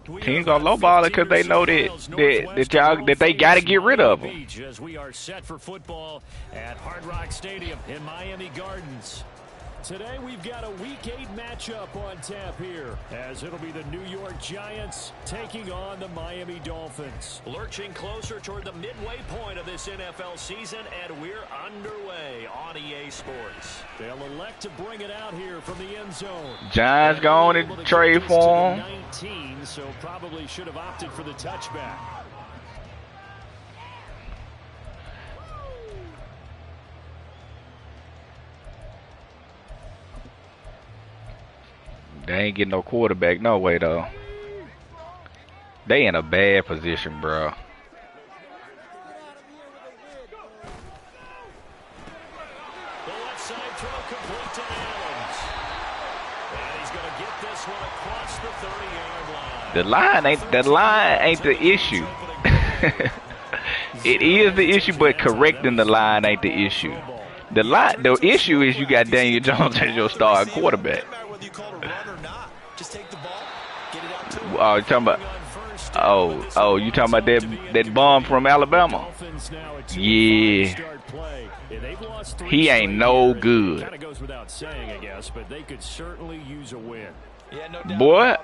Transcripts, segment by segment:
Teams gonna lowball it because they know that they got to get rid of them. As we are set for football at Hard Rock Stadium in Miami Gardens. Today we've got a Week 8 matchup on tap here, as it'll be the New York Giants taking on the Miami Dolphins. Lurching closer toward the midway point of this NFL season, and we're underway on EA Sports. They'll elect to bring it out here from the end zone. Giants going to trade for him. 19, so probably should have opted for the touchback. They ain't getting no quarterback no way though. They in a bad position, bro. The left side throw complete to Adams. And he's going to get this one across the 30-yard line. The line ain't the issue. It is the issue, but correcting the line ain't the issue. The issue is you got Daniel Jones as your starting quarterback. Oh, you talking about? Oh, you talking about that bum from Alabama? Yeah, he ain't no good. Kind of goes without saying, I guess, but they could certainly use a win. Boy,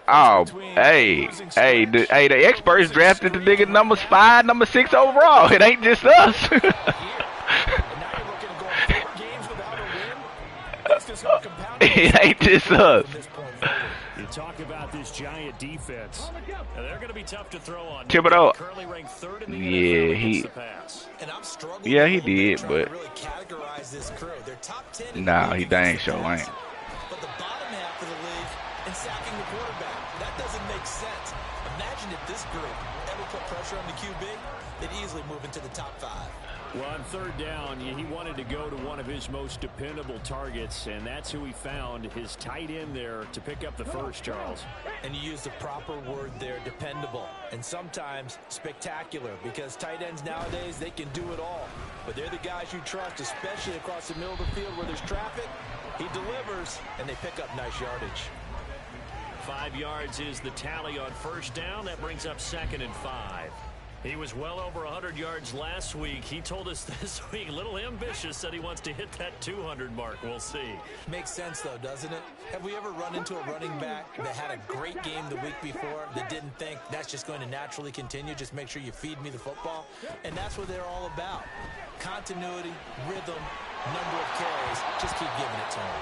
oh, hey, the experts drafted the nigga number 5, number 6 overall. It ain't just us. It ain't just us. You talk about this Giant defense. They're going to be tough to throw on. Thibodeau. Currently ranked 3rd in the Yeah, he did, but nah, he dang sure ain't. But the bottom half of the league and sacking the quarterback, that doesn't make sense. Imagine if this group ever put pressure on the QB, they'd easily move into the top 5. Well, on 3rd down, he wanted to go to one of his most dependable targets, and that's who he found, his tight end there to pick up the first, Charles. And you use the proper word there, dependable, and sometimes spectacular, because tight ends nowadays, they can do it all. But they're the guys you trust, especially across the middle of the field where there's traffic. He delivers, and they pick up nice yardage. 5 yards is the tally on 1st down. That brings up 2nd and 5. He was well over 100 yards last week. He told us this week, a little ambitious, said he wants to hit that 200 mark. We'll see. Makes sense, though, doesn't it? Have we ever run into a running back that had a great game the week before that didn't think that's just going to naturally continue? Just make sure you feed me the football. And that's what they're all about. Continuity, rhythm, number of carries. Just keep giving it to him.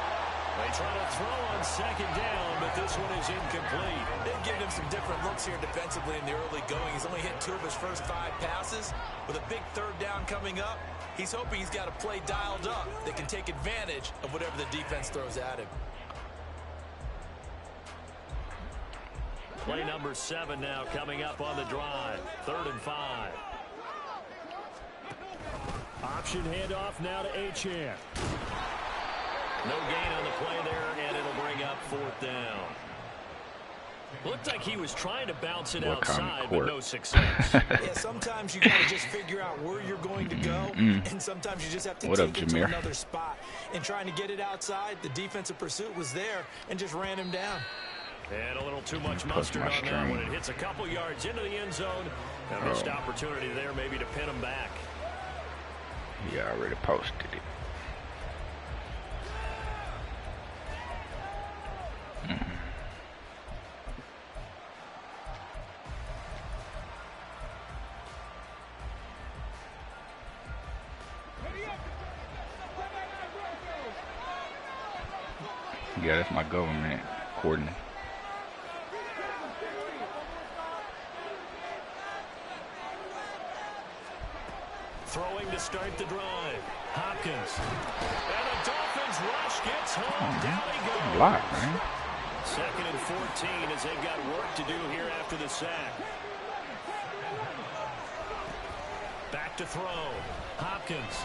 They try to throw on 2nd down, but this one is incomplete. They've given him some different looks here defensively in the early going. He's only hit 2 of his first 5 passes. With a big 3rd down coming up, he's hoping he's got a play dialed up that can take advantage of whatever the defense throws at him. Play number 7 now coming up on the drive. 3rd and 5. Option handoff now to Achane. No gain on the play there, and it'll bring up 4th down. Looked like he was trying to bounce it outside, but no success. Yeah, sometimes you got to just figure out where you're going to go, and sometimes you just have to take it to another spot. And trying to get it outside, the defensive pursuit was there and just ran him down. And a little too much mustard on that when it hits a couple yards into the end zone. A missed opportunity there maybe to pin him back. He already posted it. Yeah, that's my government, Courtney. Throwing to start the drive. Hopkins. And the Dolphins rush gets home. Down he goes. Block, man. 2nd and 14 as they've got work to do here after the sack. Back to throw. Hopkins.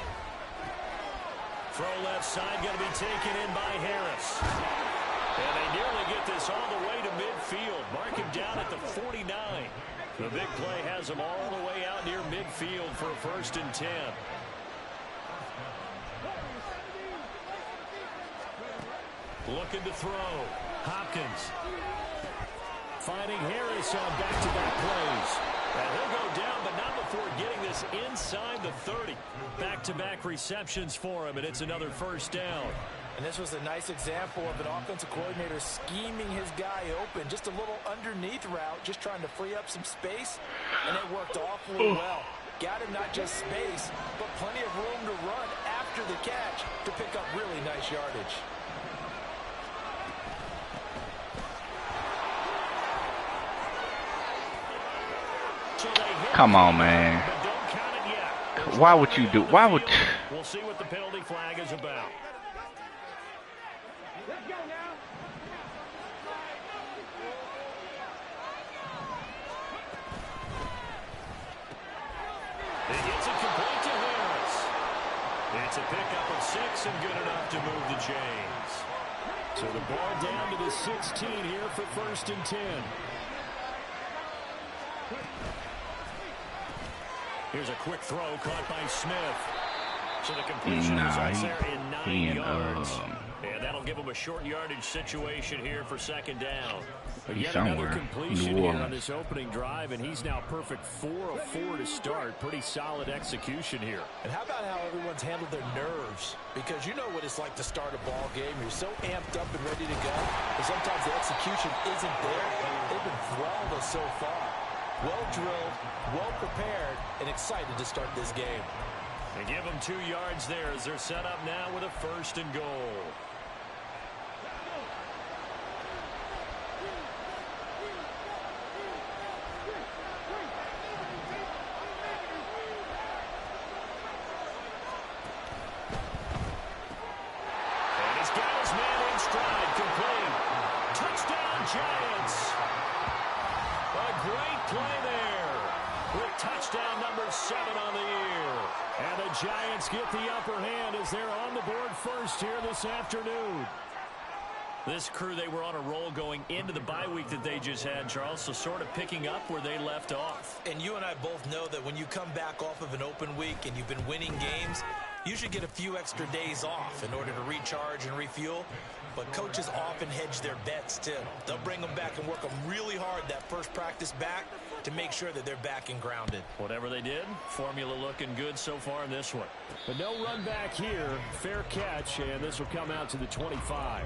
Throw left side, going to be taken in by Harris. And they nearly get this all the way to midfield. Mark him down at the 49. The big play has him all the way out near midfield for a 1st and 10. Looking to throw. Hopkins. Finding Harris on back-to-back plays. And he'll go down, but not before getting this inside the 30. Back-to-back receptions for him, and it's another first down. And this was a nice example of an offensive coordinator scheming his guy open. Just a little underneath route, just trying to free up some space, and it worked awfully well. Got him not just space, but plenty of room to run after the catch to pick up really nice yardage. Come on, man. Why would you do? Why would? We'll see what the penalty flag is about. Let's go now. It gets it complete to Harris. It's a pickup of 6 and good enough to move the chains. So the ball down to the 16 here for 1st and 10. Here's a quick throw caught by Smith. So the completion results there in 9 yards. And that'll give him a short yardage situation here for 2nd down. But yet another completion here on this opening drive, and he's now perfect 4 of 4 to start. Pretty solid execution here. And how about how everyone's handled their nerves? Because you know what it's like to start a ball game. You're so amped up and ready to go, but sometimes the execution isn't there. They've been flawless so far. Well drilled, well prepared, and excited to start this game. They give them 2 yards there as they're set up now with a 1st and goal. And he's got his man in stride, complete. Touchdown, Giants. A great play there with touchdown number 7 on the year. And the Giants get the upper hand as they're on the board first here this afternoon. This crew, they were on a roll going into the bye week that they just had, Charles, so sort of picking up where they left off. And you and I both know that when you come back off of an open week and you've been winning games, you should get a few extra days off in order to recharge and refuel. But coaches often hedge their bets, too. They'll bring them back and work them really hard that first practice back to make sure that they're back and grounded. Whatever they did, formula looking good so far in this one. But no run back here. Fair catch, and this will come out to the 25.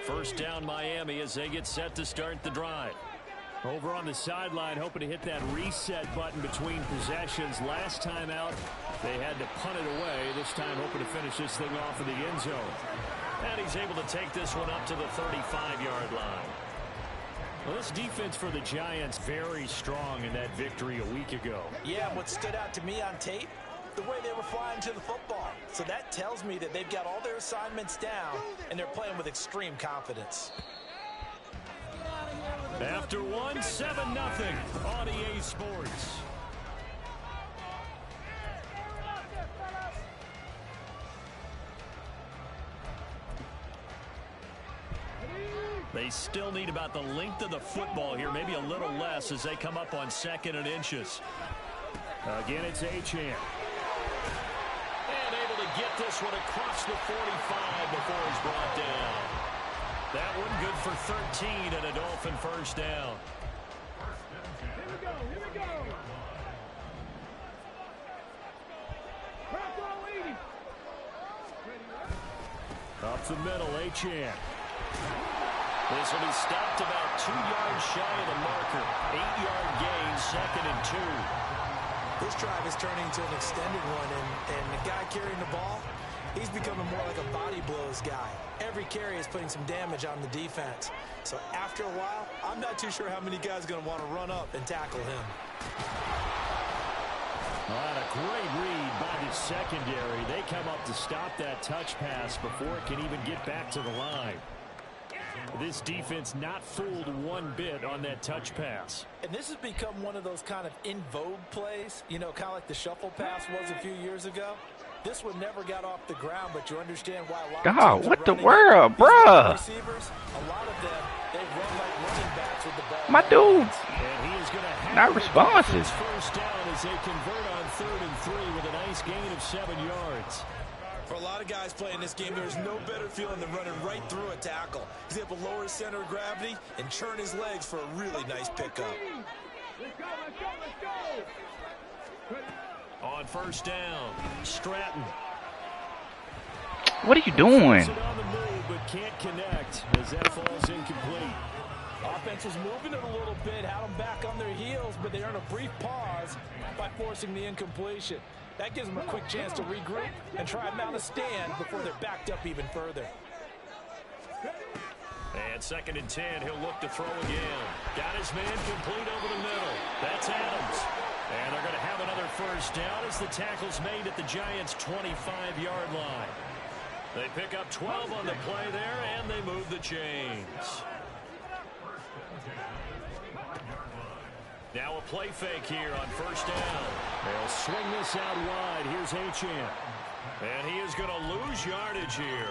First down, Miami, as they get set to start the drive. Over on the sideline, hoping to hit that reset button between possessions. Last time out, they had to punt it away. This time, hoping to finish this thing off in the end zone. And he's able to take this one up to the 35-yard line. Well, this defense for the Giants, very strong in that victory a week ago. Yeah, what stood out to me on tape, the way they were flying to the football. So that tells me that they've got all their assignments down, and they're playing with extreme confidence. After 1, 7-0 on EA Sports. They still need about the length of the football here, maybe a little less as they come up on 2nd and inches. Again, it's Achane. And able to get this one across the 45 before he's brought down. That one good for 13 and a Dolphin first down. Here we go, here we go. Up the middle, Achane. This will be stopped about 2 yards shy of the marker. 8-yard gain, 2nd and 2. This drive is turning to an extended one, and the guy carrying the ball, he's becoming more like a body blows guy. Every carry is putting some damage on the defense. So after a while, I'm not too sure how many guys are going to want to run up and tackle him. And a great read by the secondary. They come up to stop that touch pass before it can even get back to the line. This defense not fooled one bit on that touch pass. And this has become one of those kind of in vogue plays, you know, kind of like the shuffle pass was a few years ago. This one never got off the ground, but you understand why a lot of what the world, bruh? Receivers, a lot of them They run like running backs with the ball. My dude, And he is going to not responsive. first down as they convert on 3rd and 3 with a nice gain of 7 yards. For a lot of guys playing this game, there's no better feeling than running right through a tackle. He's able to lower his center of gravity and churn his legs for a really nice pickup. Let's go, let's go, let's go. On first down, Stratton. What are you doing? It on the move, but can't connect as that falls incomplete. Offense was moving it a little bit, had them back on their heels, but they earned a brief pause by forcing the incompletion. That gives them a quick chance to regroup and try and mount a stand before they're backed up even further. And 2nd and 10, he'll look to throw again. Got his man complete over the middle. That's Adams. And they're going to have another first down as the tackle's made at the Giants' 25-yard line. They pick up 12 on the play there, and they move the chains. Now a play fake here on first down. They'll swing this out wide. Here's Achane. And he is going to lose yardage here.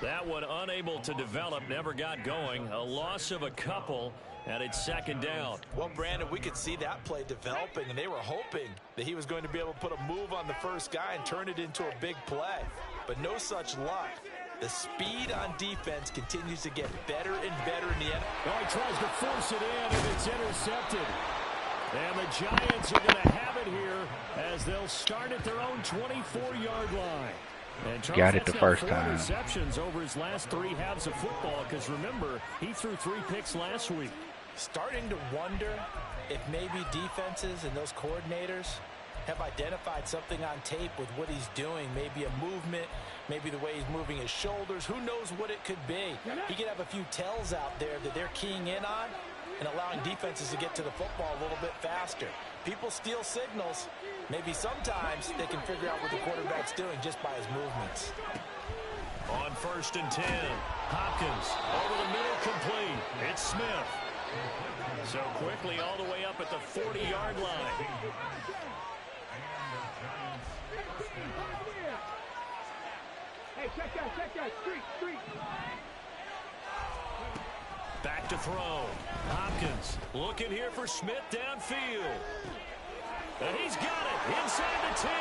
That one unable to develop, never got going. A loss of a couple, and it's 2nd down. Well, Brandon, we could see that play developing, and they were hoping that he was going to be able to put a move on the first guy and turn it into a big play. But no such luck. The speed on defense continues to get better and better in the end. Oh, he tries to force it in, and it's intercepted. And the Giants are going to have it here as they'll start at their own 24-yard line. And Charles, Got it the first 4 time. interceptions over his last 3 halves of football, because remember, he threw 3 picks last week. Starting to wonder if maybe defenses and those coordinators have identified something on tape with what he's doing. Maybe a movement, maybe the way he's moving his shoulders. Who knows what it could be? He could have a few tells out there that they're keying in on and allowing defenses to get to the football a little bit faster. People steal signals. Maybe sometimes they can figure out what the quarterback's doing just by his movements. On 1st and 10, Hopkins over the middle, complete. It's Smith. So quickly all the way up at the 40-yard line. Hey, check that, street. Back to throw. Hopkins looking here for Smith downfield. And he's got it inside the 10.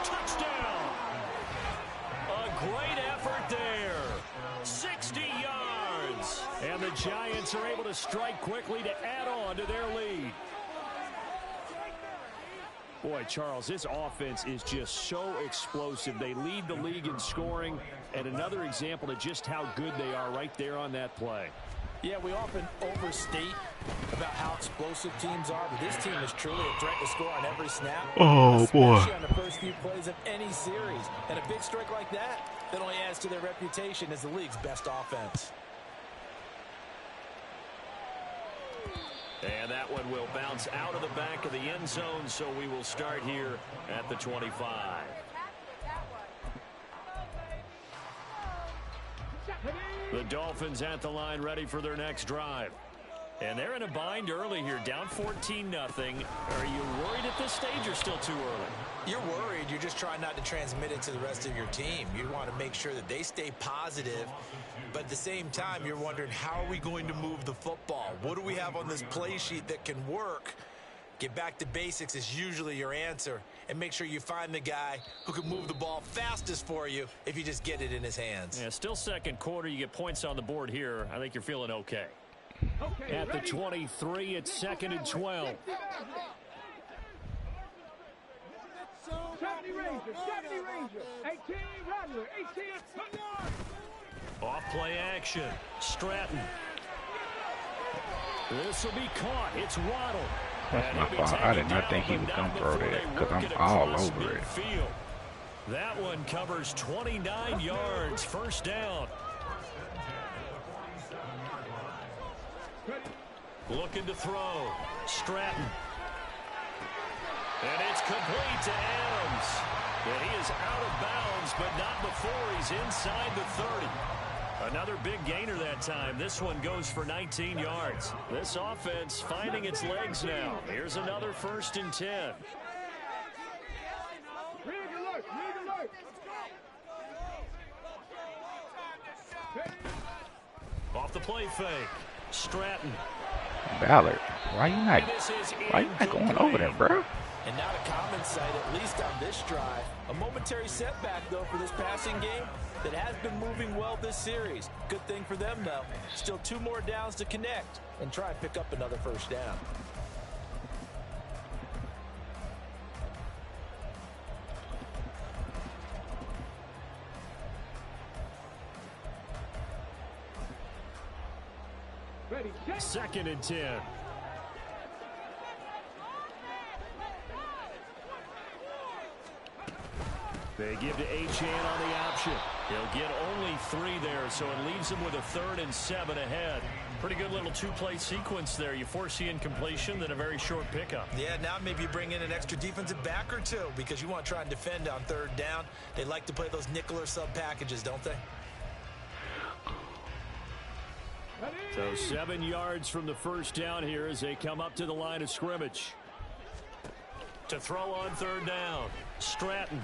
Touchdown. A great effort there. 60 yards. And the Giants are able to strike quickly to add on to their lead. Boy, Charles, this offense is just so explosive. They lead the league in scoring, and another example of just how good they are right there on that play. Yeah, we often overstate about how explosive teams are, but this team is truly a threat to score on every snap. Oh, boy. Especially on the first few plays of any series. And a big strike like that only adds to their reputation as the league's best offense. And that one will bounce out of the back of the end zone, so we will start here at the 25. The Dolphins at the line, ready for their next drive. And they're in a bind early here, down 14-0. Are you worried at this stage or still too early? You're worried. You're just trying not to transmit it to the rest of your team. You want to make sure that they stay positive. But at the same time, you're wondering, how are we going to move the football? What do we have on this play sheet that can work? Get back to basics is usually your answer. And make sure you find the guy who can move the ball fastest for you if you just get it in his hands. Yeah, still second quarter. You get points on the board here. I think you're feeling okay. At the 23, it's 2nd and 12. 70 Ranger, 18 Rattler, 18 Off play action. Stratton. This will be caught. It's Waddle. That's my fault. I did not think he was going to throw that because I'm all over it. That one covers 29 yards. First down. Looking to throw. Stratton. And it's complete to Adams. And he is out of bounds, but not before he's inside the 30. Another big gainer that time. This one goes for 19 yards. This offense finding its legs now. Here's another 1st and 10. Rig alert. Off off the play fake. Stratton. Ballard, why you not going over there, bro? And not a common sight, at least on this drive. A momentary setback, though, for this passing game that has been moving well this series. Good thing for them, though. Still 2 more downs to connect and try and pick up another first down. Second and 10. They give to Achane on the option. He'll get only 3 there, so it leaves him with a 3rd and 7 ahead. Pretty good little 2-play sequence there. You force the incompletion, then a very short pickup. Yeah, now maybe you bring in an extra defensive back or 2 because you want to try and defend on 3rd down. They like to play those nickel or sub packages, don't they? So 7 yards from the first down here as they come up to the line of scrimmage. To throw on 3rd down, Stratton.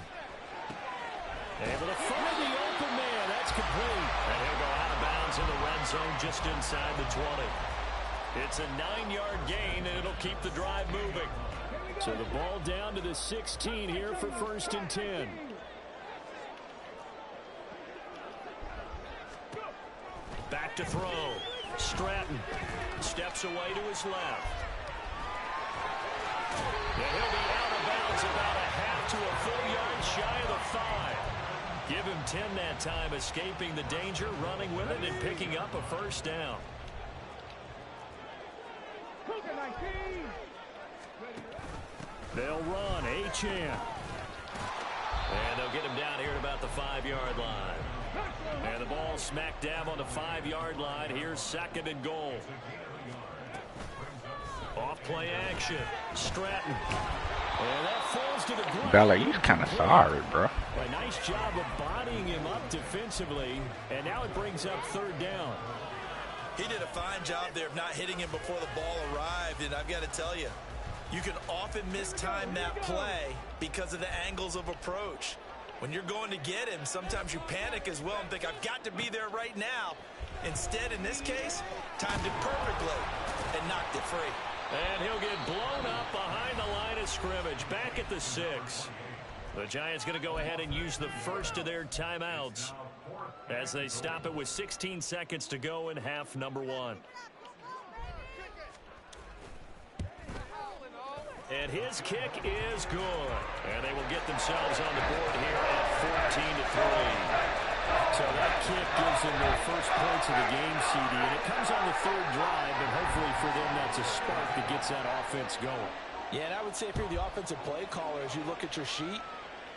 Able to find the open man. That's complete. And he'll go out of bounds in the red zone just inside the 20. It's a 9-yard gain, and it'll keep the drive moving. So the ball down to the 16 here for 1st and 10. Back to throw. Stratton steps away to his left. And he'll be out of bounds about a half to a full yard shy of the 5. Give him 10 that time, escaping the danger, running with it, and picking up a first down. They'll run. Achane. And they'll get him down here at about the 5-yard line. And the ball smack dab on the 5-yard line. Here's 2nd and goal. Off play action. Stratton. And that falls to the ground. Bella, you kind of sorry, bro. A nice job of bodying him up defensively. And now it brings up 3rd down. He did a fine job there of not hitting him before the ball arrived. And I've got to tell you, you can often mistime that play because of the angles of approach. When you're going to get him, sometimes you panic as well and think, I've got to be there right now. Instead, in this case, timed it perfectly and knocked it free. And he'll get blown up behind the line of scrimmage, back at the 6. The Giants going to go ahead and use the first of their timeouts as they stop it with 16 seconds to go in half number 1. And his kick is good. And they will get themselves on the board here at 14-3. So that kick gives them their first points of the game, CD. And it comes on the 3rd drive, and hopefully for them that's a spark that gets that offense going. Yeah, and I would say if you're the offensive play caller, as you look at your sheet,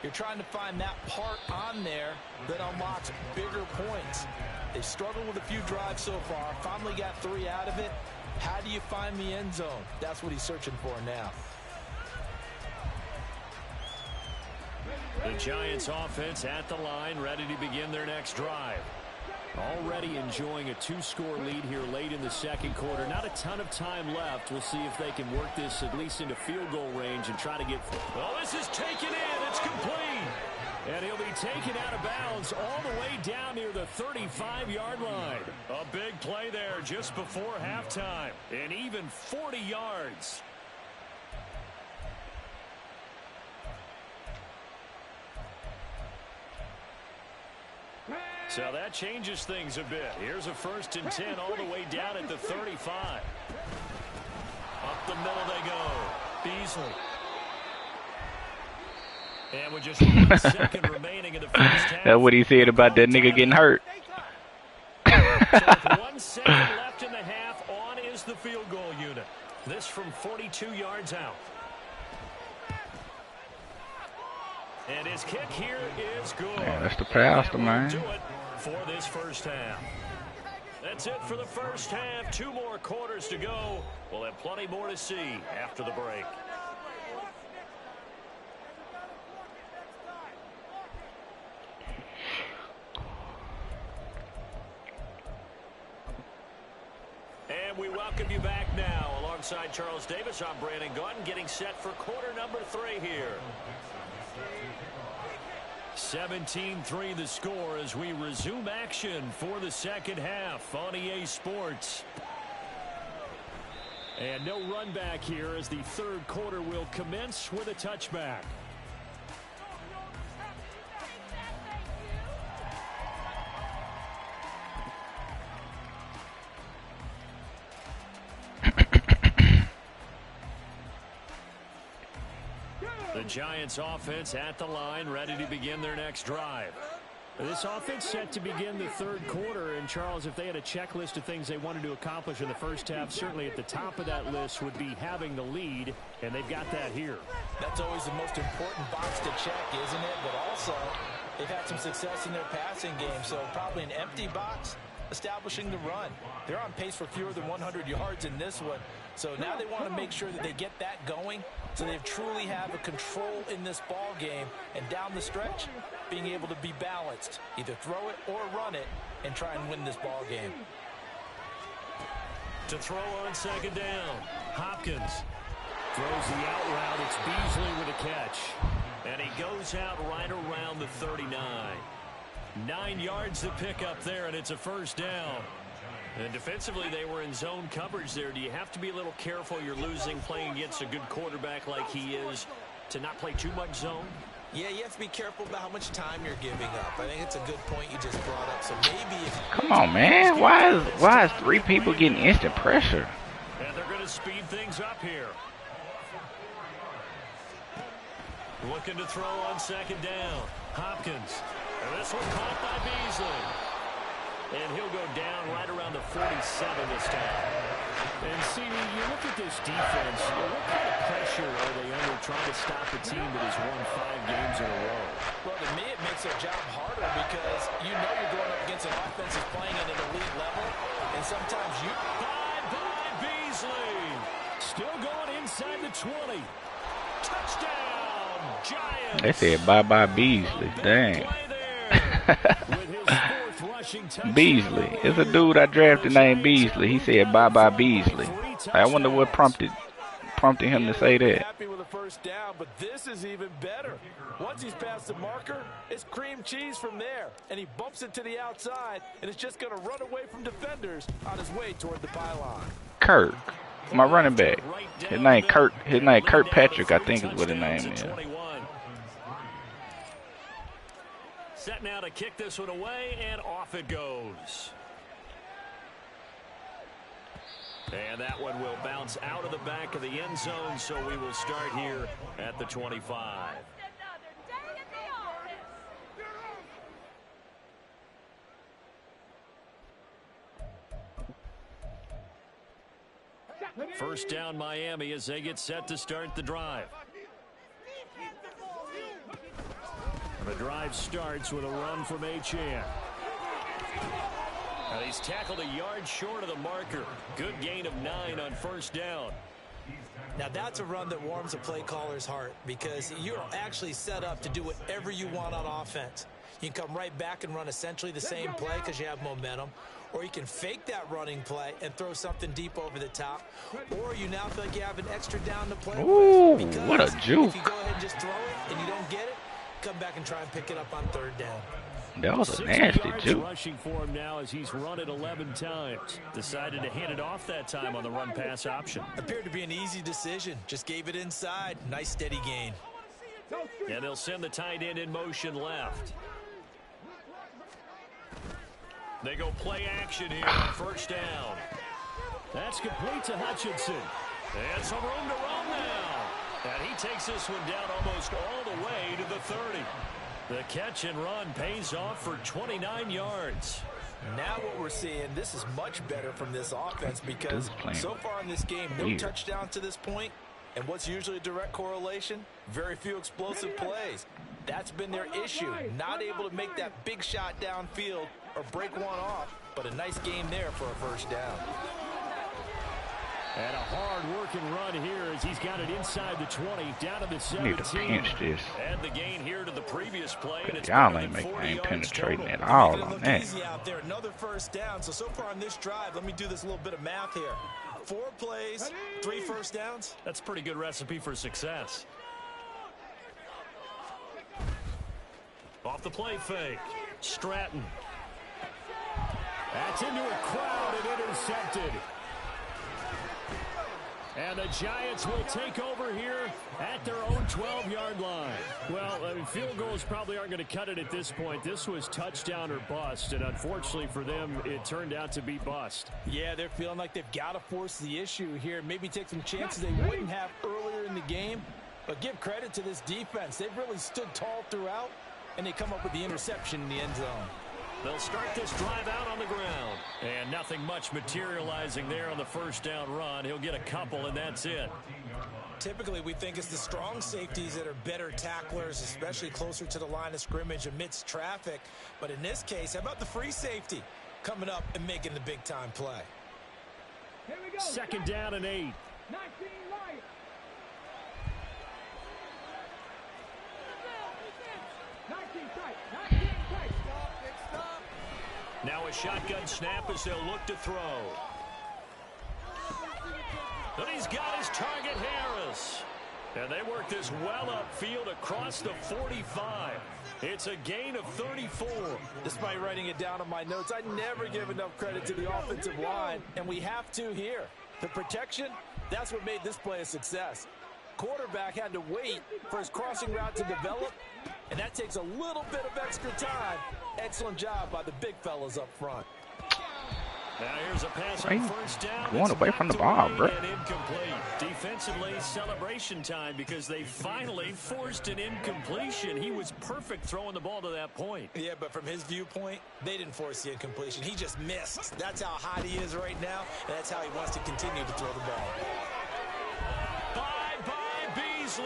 you're trying to find that part on there that unlocks bigger points. They've struggled with a few drives so far. Finally got 3 out of it. How do you find the end zone? That's what he's searching for now. The Giants offense at the line, ready to begin their next drive. Already enjoying a 2-score lead here late in the 2nd quarter. Not a ton of time left. We'll see if they can work this at least into field goal range and try to get... Well, this is taken in. It's complete. And he'll be taken out of bounds all the way down near the 35-yard line. A big play there just before halftime. And even 40 yards. So that changes things a bit. Here's a 1st and 10 all the way down at the 35. Up the middle they go. Beasley. And with just 1 second remaining in the first half. That's what he said about that nigga getting hurt. So with 1 second left in the half, on is the field goal unit. This from 42 yards out. And his kick here is good. Yeah, that's the pastor, man. Do it for this first half. That's it for the first half. 2 more quarters to go. We'll have plenty more to see after the break. And we welcome you back now. Alongside Charles Davis, I'm Brandon Gauton, getting set for quarter number 3 here. 17-3 the score as we resume action for the second half on EA Sports. And no run back here as the third quarter will commence with a touchback. The Giants offense at the line, ready to begin their next drive. This offense set to begin the third quarter. And, Charles, if they had a checklist of things they wanted to accomplish in the first half, certainly at the top of that list would be having the lead, and they've got that here. That's always the most important box to check, isn't it? But also, they've had some success in their passing game, so probably an empty box establishing the run. They're on pace for fewer than 100 yards in this one, so now they want to make sure that they get that going so they truly have a control in this ball game, and down the stretch, being able to be balanced, either throw it or run it, and try and win this ball game. To throw on second down, Hopkins throws the out route. It's Beasley with a catch, and he goes out right around the 39. 9 yards to pick up there, and it's a first down. And defensively, they were in zone coverage there. Do you have to be a little careful? You're losing playing against a good quarterback like he is to not play too much zone? Yeah, you have to be careful about how much time you're giving up. I think it's a good point you just brought up. So maybe if... Come on, man. Why is 3 people getting instant pressure? And they're going to speed things up here. Looking to throw on second down. Hopkins. And this one caught by Beasley. And he'll go down right around the 47 this time. And see, you look at this defense, what kind of pressure are they under trying to stop a team that has won 5 games in a row? Well, to me, it makes their job harder because you know you're going up against an offense that's playing at an elite level, and sometimes you... Bye-bye, Beasley. Still going inside the 20. Touchdown, Giants. They said bye-bye, Beasley. Dang. Beasley. It's a dude I drafted named Beasley. He said bye-bye, Beasley. I wonder what prompted him to say that. Happy with a first down, but this is even better. Once he's past the marker, it's cream cheese from there, and he bumps it to the outside, and it's just going to run away from defenders on his way toward the pylon. Kirk, my running back. His name Kirk Patrick, I think is what his name is. Set now to kick this one away, and off it goes. And that one will bounce out of the back of the end zone, so we will start here at the 25. First down, Miami, as they get set to start the drive. The drive starts with a run from Achane. And he's tackled a yard short of the marker. Good gain of 9 on first down. Now that's a run that warms a play caller's heart because you're actually set up to do whatever you want on offense. You can come right back and run essentially the same play because you have momentum, or you can fake that running play and throw something deep over the top, or you now feel like you have an extra down to play with. Because what a juke. if you go ahead and just throw it and you don't get it, come back and try and pick it up on third down. That was a nasty juke. Rushing for him now as he's run it 11 times. Decided to hand it off that time on the run pass option. Appeared to be an easy decision. Just gave it inside. Nice steady gain. And they'll send the tight end in motion left. They go play action here on first down. That's complete to Hutchinson. And some room to run now. And he takes this one down almost all the way to the 30. The catch and run pays off for 29 yards. Now what we're seeing, this is much better from this offense because so far in this game, no touchdowns to this point. And what's usually a direct correlation? Very few explosive plays. That's been their issue. Not able to make that big shot downfield or break one off. But a nice game there for a first down. And a hard-working run here as he's got it inside the 20, down to the 17. Need to pinch this. And the gain here to the previous play. Y'all ain't penetrating at all on that. Easy out there. Another first down. So far on this drive, let me do this little bit of math here. 4 plays, 3 first downs. That's a pretty good recipe for success. Off the play fake. Stratton. That's into a crowd and intercepted. And the Giants will take over here at their own 12-yard line. Well, I mean, field goals probably aren't going to cut it at this point. This was touchdown or bust, and unfortunately for them, it turned out to be bust. Yeah, they're feeling like they've got to force the issue here. Maybe take some chances they wouldn't have earlier in the game. But give credit to this defense. They've really stood tall throughout, and they come up with the interception in the end zone. They'll start this drive out on the ground. And nothing much materializing there on the first down run. He'll get a couple, and that's it. Typically, we think it's the strong safeties that are better tacklers, especially closer to the line of scrimmage amidst traffic. But in this case, how about the free safety coming up and making the big-time play? Here we go. Second down and 8. 19 Lions. 19 tight. 19 tight. Now a shotgun snap as they'll look to throw. And he's got his target, Harris. And they work this well upfield across the 45. It's a gain of 34. Despite writing it down on my notes, I never give enough credit to the offensive line, and we have to here. The protection, that's what made this play a success. Quarterback had to wait for his crossing route to develop, and that takes a little bit of extra time. Excellent job by the big fellas up front. Now here's a pass on first down. Going away from the ball, bro. Incomplete. Defensively, celebration time because they finally forced an incompletion. He was perfect throwing the ball to that point. Yeah, but from his viewpoint, they didn't force the incompletion. He just missed. That's how hot he is right now, and that's how he wants to continue to throw the ball. Bye-bye, Beasley.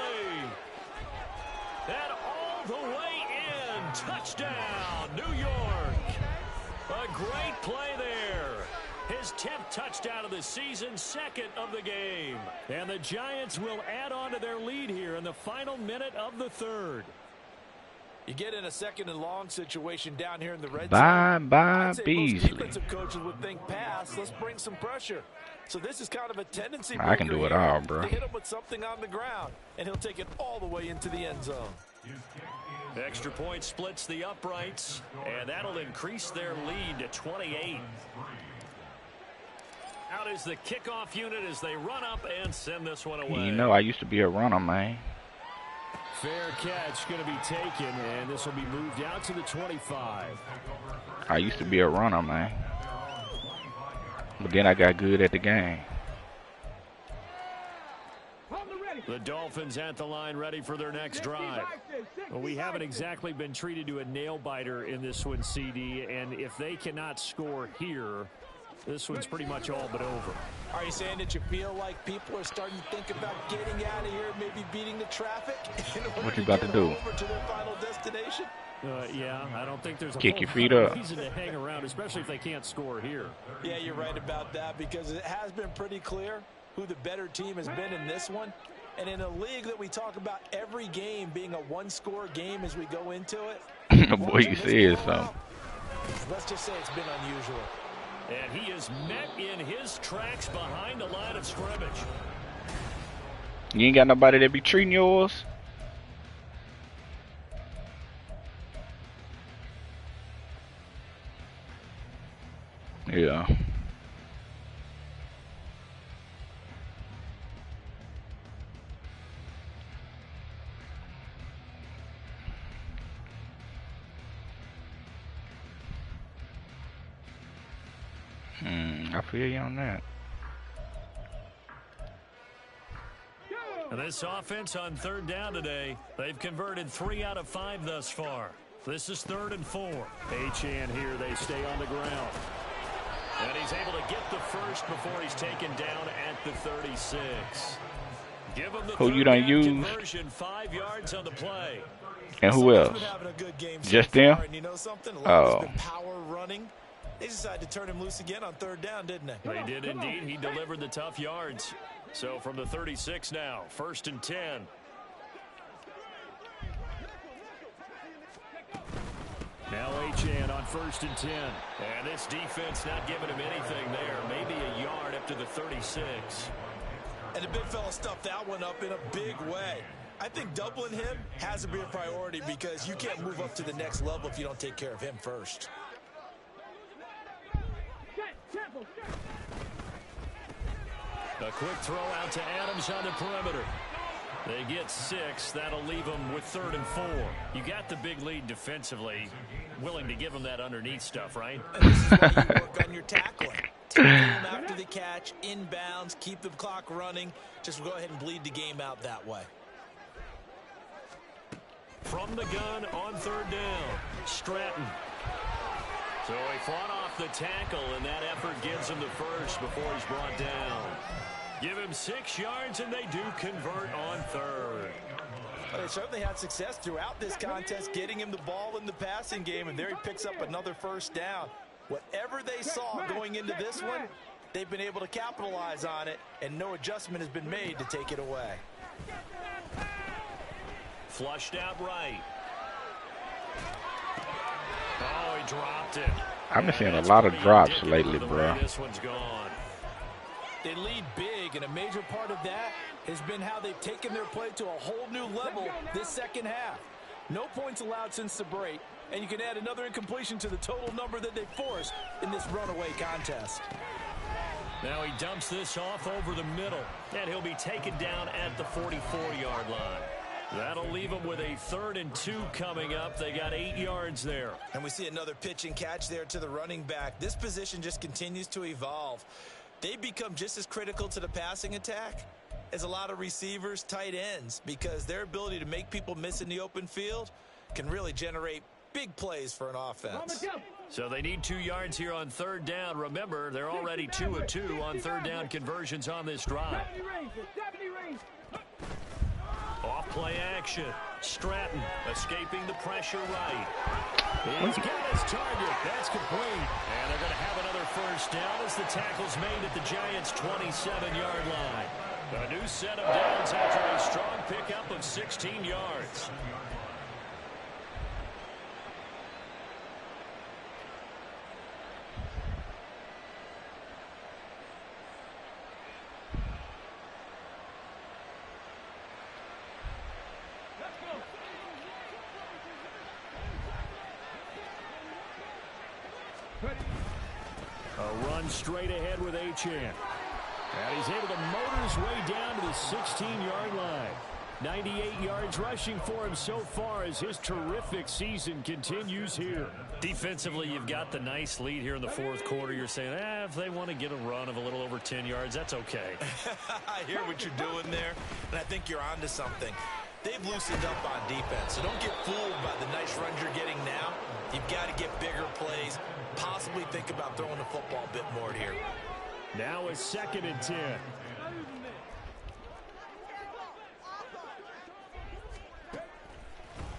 And all the way in. Touchdown, New York. A great play there. His 10th touchdown of the season, second of the game. And the Giants will add on to their lead here in the final minute of the third. You get in a second and long situation down here in the red Bye, zone. Beasley. Most defensive coaches would think pass. Let's bring some pressure. So this is kind of a tendency. I can do it all, bro. To hit him with something on the ground, and he'll take it all the way into the end zone. Extra point splits the uprights, and that'll increase their lead to 28. Out is the kickoff unit as they run up and send this one away. You know, I used to be a runner, man. Fair catch going to be taken, and this will be moved out to the 25. I used to be a runner, man. But then I got good at the game. The Dolphins at the line ready for their next drive. Well, we haven't exactly been treated to a nail-biter in this one, CD, and if they cannot score here, this one's pretty much all but over. Are you saying that you feel like people are starting to think about getting out of here, maybe beating the traffic? What you about to do? Over to their final destination? Yeah, I don't think there's a kick your feet up. Reason to hang around, especially if they can't score here. Yeah, you're right about that because it has been pretty clear who the better team has been in this one. And in a league that we talk about every game being a one-score game as we go into it. Boy, you said something. Let's just say it's been unusual. And he is met in his tracks behind the line of scrimmage. You ain't got nobody that be treating yours? Yeah. I feel you on that. And this offense on third down today, they've converted 3 out of 5 thus far. This is 3rd and 4. Achane here, they stay on the ground. And he's able to get the first before he's taken down at the 36. Give him the who you done used? 5 yards on the play. And who else? Just them? You know something? Oh. Power running. They decided to turn him loose again on third down, didn't they? They did indeed. He delivered the tough yards. So from the 36 now, 1st and 10. Now Achane on 1st and 10. And this defense not giving him anything there. Maybe a yard up to the 36. And the big fella stuffed that one up in a big way. I think doubling him has to be a priority because you can't move up to the next level if you don't take care of him first. A quick throw out to Adams on the perimeter. They get 6. That'll leave them with 3rd and 4. You got the big lead defensively. Willing to give them that underneath stuff, right? And this is why you work on your tackling. Tackle them after the catch, inbounds, keep the clock running. Just go ahead and bleed the game out that way. From the gun on 3rd down, Stratton. So he fought off the tackle, and that effort gives him the first before he's brought down. Give him 6 yards, and they do convert on 3rd. Well, they certainly had success throughout this contest, getting him the ball in the passing game, and there he picks up another 1st down. Whatever they saw going into this one, they've been able to capitalize on it, and no adjustment has been made to take it away. Flushed out right. Oh, he dropped it. I've been seeing a lot of drops lately, bro. This one's gone. They lead big, and a major part of that has been how they've taken their play to a whole new level this second half. No points allowed since the break, and you can add another incompletion to the total number that they forced in this runaway contest. Now he dumps this off over the middle, and he'll be taken down at the 44-yard line. That'll leave them with a 3rd and 2 coming up. They got 8 yards there. And we see another pitch and catch there to the running back. This position just continues to evolve. They become just as critical to the passing attack as a lot of receivers, tight ends, because their ability to make people miss in the open field can really generate big plays for an offense. So they need 2 yards here on 3rd down. Remember, they're already 2 of 2 on 3rd down conversions on this drive. Off play action. Stratton escaping the pressure right. He's got his target. That's complete. And they're going to have another 1st down as the tackle's made at the Giants' 27-yard line. A new set of downs after a strong pickup of 16 yards. A run straight ahead with Achane. And he's able to motor his way down to the 16-yard line. 98 yards rushing for him so far as his terrific season continues here. Defensively, you've got the nice lead here in the 4th quarter. You're saying, if they want to get a run of a little over 10 yards, that's okay. I hear what you're doing there, and I think you're onto something. They've loosened up on defense, so don't get fooled by the nice runs you're getting now. You've got to get bigger plays, possibly think about throwing the football a bit more here. Now a 2nd and 10.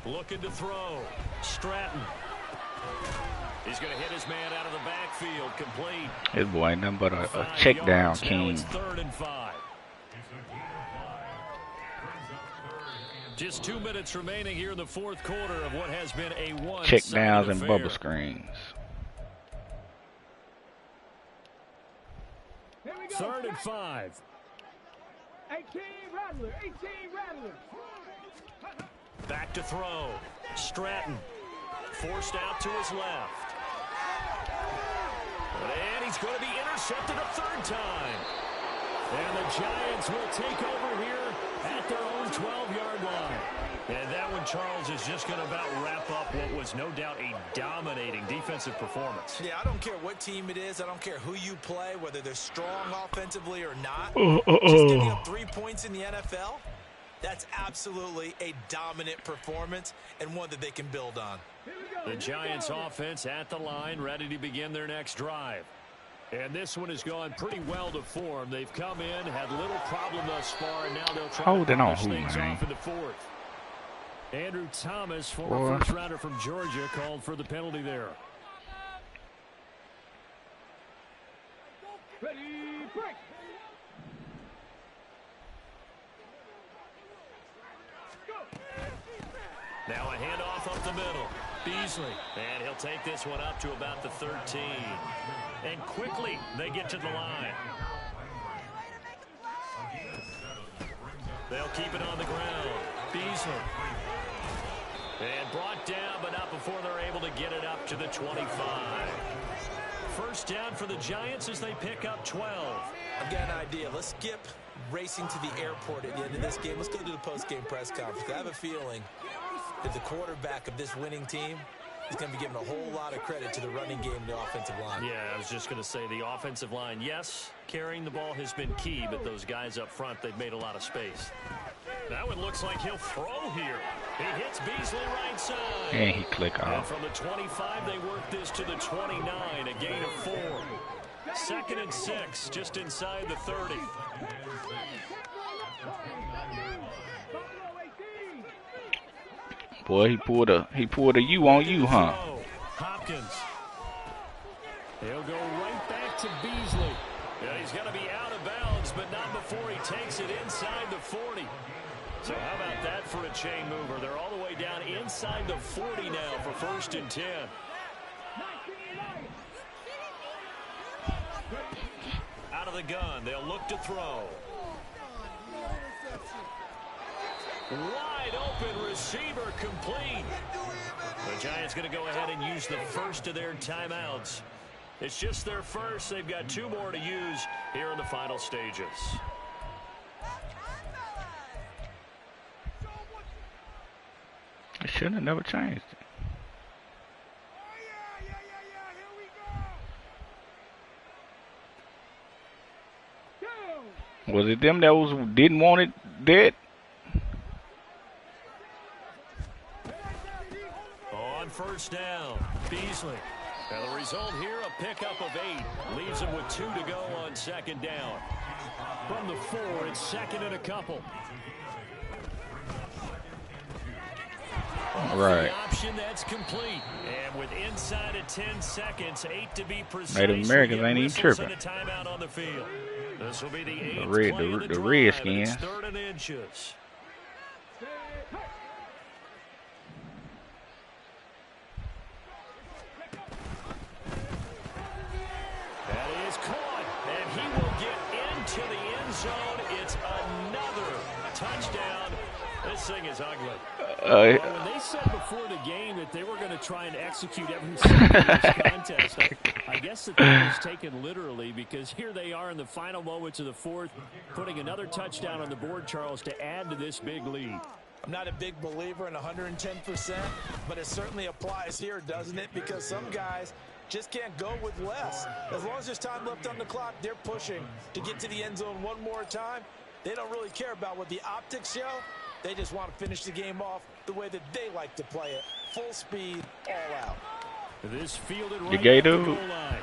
Looking to throw. Stratton. He's going to hit his man out of the backfield. Complete. His boy ain't nothing but a check down king. It's 3rd and 5. Just 2 minutes remaining here in the 4th quarter of what has been a one. Check downs and bubble screens. 3rd and 5. 18 Rattler, 18 Rattler. Back to throw. Stratton forced out to his left. And he's going to be intercepted a 3rd time. And the Giants will take over here at their own 12-yard line. And that one, Charles, is just going to about wrap up what was no doubt a dominating defensive performance. Yeah, I don't care what team it is. I don't care who you play, whether they're strong offensively or not. Just giving up 3 points in the NFL, that's absolutely a dominant performance and one that they can build on. The Giants offense at the line, ready to begin their next drive. And this one has gone pretty well to form. They've come in, had little problem thus far, and now they'll try to finish things off in the 4th. Andrew Thomas, former first-rounder from Georgia, called for the penalty there. Ready, break. Now a handoff up the middle. Beasley. And he'll take this one up to about the 13. And quickly they get to the line. They'll keep it on the ground. Beasley. And brought down, but not before they're able to get it up to the 25. First down for the Giants as they pick up 12. I've got an idea. Let's skip racing to the airport at the end of this game. Let's go to the post-game press conference. I have a feeling that the quarterback of this winning team is going to be giving a whole lot of credit to the running game and the offensive line. Yeah, I was just going to say the offensive line, yes, carrying the ball has been key, but those guys up front, they've made a lot of space. That one looks like he'll throw here. He hits Beasley right side. And he click off. And from the 25, they work this to the 29, a gain of 4. 2nd and 6, just inside the 30. Boy, he pulled a U on you, huh? Hopkins. He'll go right back to Beasley. Yeah, he's going to be out of bounds, but not before he takes it inside the 40. So how about that for a chain mover? They're all the way down inside the 40 now for 1st and 10. Out of the gun, they'll look to throw. Wide open receiver complete. The Giants going to go ahead and use the first of their timeouts. It's just their first. They've got 2 more to use here in the final stages. I should have never changed it. Was it them that didn't want it dead? On first down, Beasley. And the result here, a pickup of 8. Leaves him with 2 to go on 2nd down. From the 4, it's 2nd and a couple. Right. The option that's complete. And with inside of 10 seconds, 8 to be precise. Native Americans ain't even tripping. And a timeout on the field. This will be the 8th The the Redskins. 3rd and inches. That is caught, and he will get into the end zone. It's another touchdown. This thing is ugly. Well, when they said before the game that they were going to try and execute every second of this contest, I guess that was taken literally, because here they are in the final moments of the 4th, putting another touchdown on the board, Charles, to add to this big lead. I'm not a big believer in 110%, but it certainly applies here, doesn't it? Because some guys just can't go with less. As long as there's time left on the clock, they're pushing to get to the end zone one more time. They don't really care about what the optics show. They just want to finish the game off the way that they like to play it. Full speed, all out. This fielded right The gay at the dude. goal line.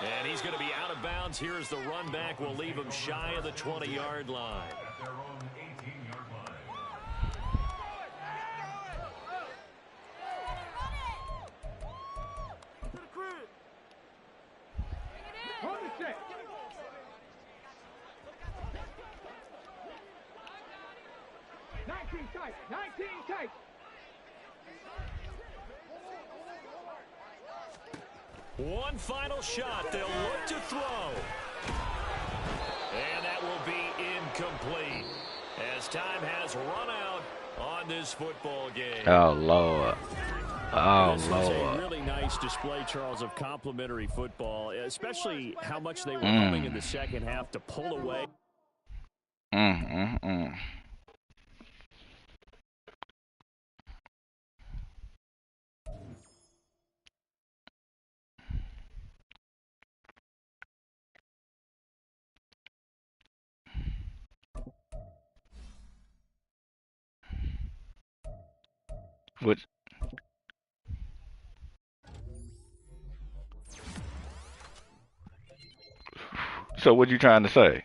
And he's going to be out of bounds. Here's the run back. Will leave him shy of the 20-yard line. Hold it set. Tight. 19 tight. One final shot. They'll look to throw. And that will be incomplete as time has run out on this football game. Oh, Lord. Oh, This Lord. is a really nice display, Charles, of complimentary football, especially how much they were humming in the second half to pull away. What? So what you trying to say?